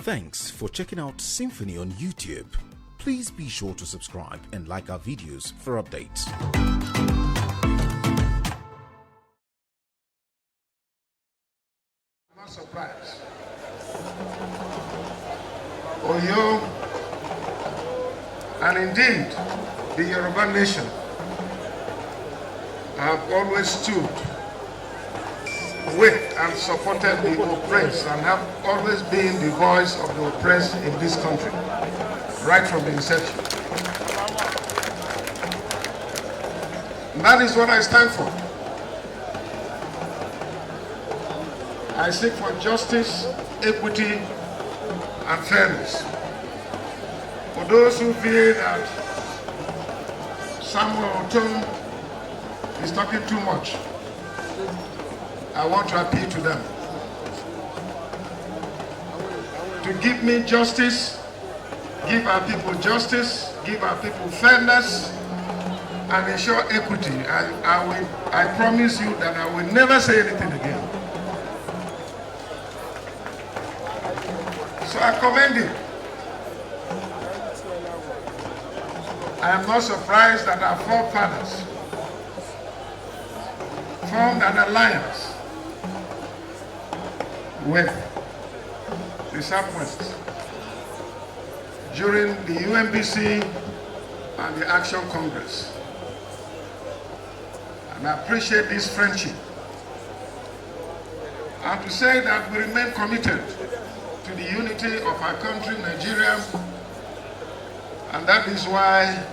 Thanks for checking out Symphony on YouTube. Please be sure to subscribe and like our videos for updates. Not surprised. Oyo, and indeed the Yoruba nation have always stood with and supported the oppressed and have always been the voice of the oppressed in this country, right from the inception. And that is what I stand for. I seek for justice, equity, and fairness. For those who feel that Samuel Otom is talking too much, I want to appeal to them to give me justice, give our people justice, give our people fairness, and ensure equity. I promise you that I will never say anything again. So I commend you. I am not surprised that our forefathers formed an alliance with the Southwest during the UNBC and the Action Congress. And I appreciate this friendship. And to say that we remain committed to the unity of our country, Nigeria, and that is why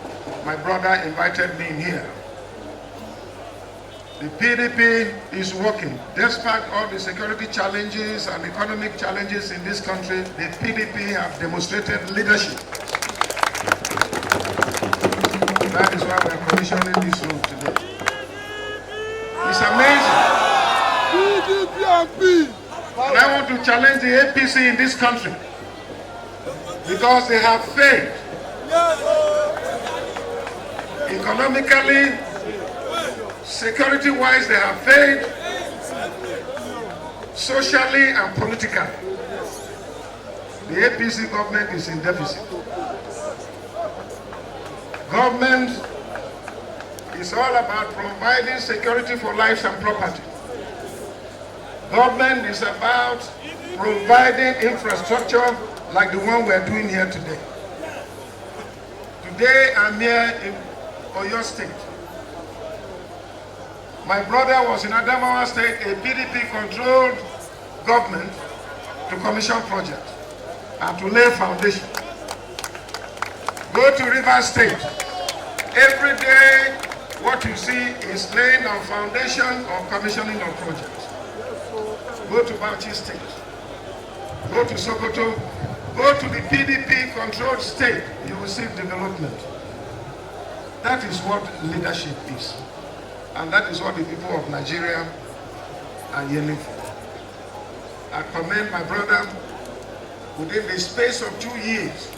my brother invited me in here. The PDP is working. Despite all the security challenges and economic challenges in this country, the PDP have demonstrated leadership. That is why we are commissioning this room today. It's amazing. And I want to challenge the APC in this country because they have failed. Economically, security-wise, they have failed. Socially and politically, the APC government is in deficit. Government is all about providing security for lives and property. Government is about providing infrastructure like the one we are doing here today. Today I'm here in Oyo State. My brother was in Adamawa State, a PDP-controlled government, to commission projects and to lay foundation. Go to Rivers State. Every day, what you see is laying of foundation or commissioning of projects. Go to Bauchi State. Go to Sokoto. Go to the PDP-controlled state. You will see development. That is what leadership is. And that is what the people of Nigeria are yearning for. I commend my brother. Within the space of 2 years,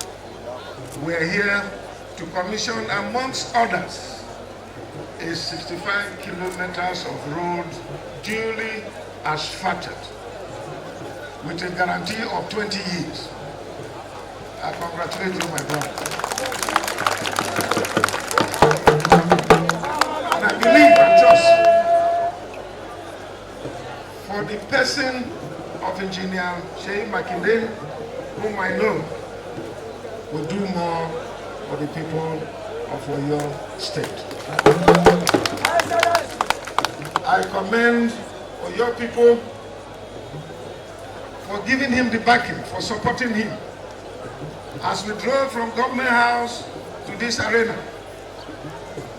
we are here to commission, amongst others, a 65 kilometers of road duly asphalted with a guarantee of 20 years. I congratulate you, my brother. And I believe and trust for the person of Engineer Sheyi Makinde, whom I know will do more for the people of Oyo State. I commend Oyo people for giving him the backing, for supporting him. As we drove from Government House to this arena,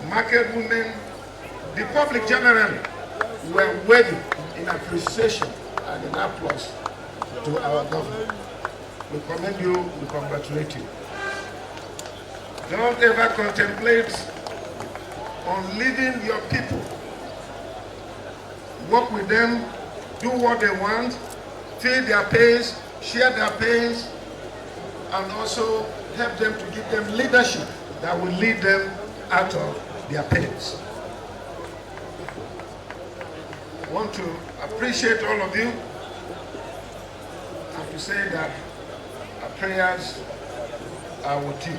market women, the public generally, were waving in appreciation and in applause to our government. We commend you, we congratulate you. Don't ever contemplate on leaving your people. Work with them, do what they want, feel their pains, share their pains, and also help them to give them leadership that will lead them out of their pains. I want to appreciate all of you and to say that our prayers are with you.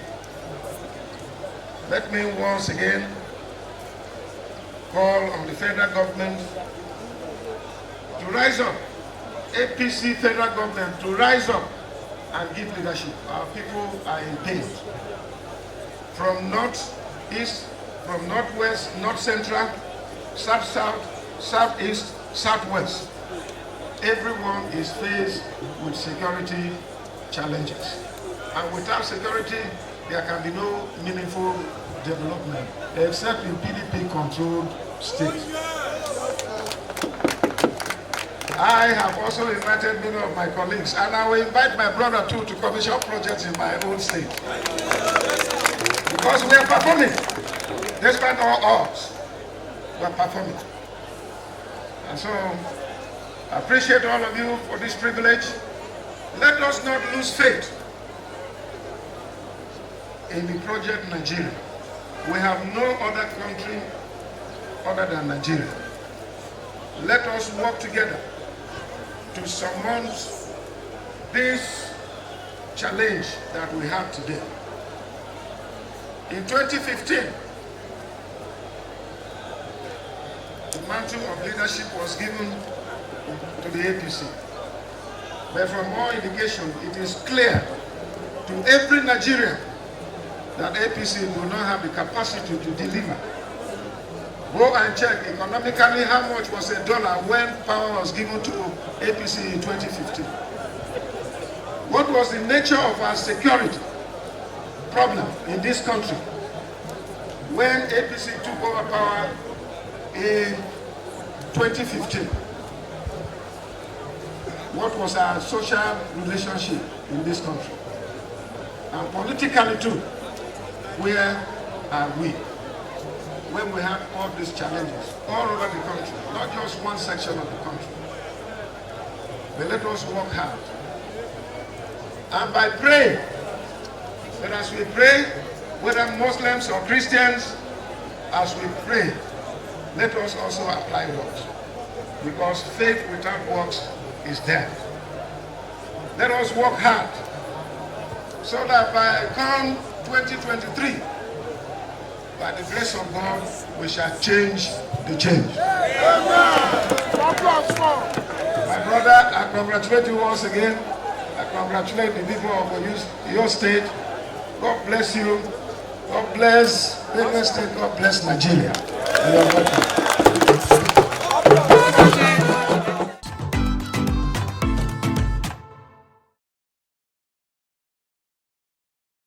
Let me once again call on the federal government to rise up, APC federal government to rise up and give leadership. Our people are in pain. From north-east, from northwest, north-central, south-south, southeast, southwest, everyone is faced with security challenges. And without security, there can be no meaningful development, except in PDP-controlled states. I have also invited many of my colleagues, and I will invite my brother too to commission projects in my own state. Because we are performing. Despite all odds, we are performing. And so, I appreciate all of you for this privilege. Let us not lose faith in the project Nigeria. We have no other country other than Nigeria. Let us work together to surmount this challenge that we have today. In 2015, the mantle of leadership was given to the APC. But from all indication, it is clear to every Nigerian that APC do not have the capacity to deliver. Go and check economically how much was a dollar when power was given to APC in 2015. What was the nature of our security problem in this country when APC took over power in 2015? What was our social relationship in this country? And politically too, where are we when we have all these challenges all over the country, not just one section of the country? But let us work hard. And by praying, but as we pray, whether Muslims or Christians, as we pray, let us also apply works. Because faith without works is dead. Let us work hard so that by come 2023, by the grace of God, we shall change the change. My brother, I congratulate you once again. I congratulate the people of your state. God bless you. God bless Benue State. God bless Nigeria. You are welcome.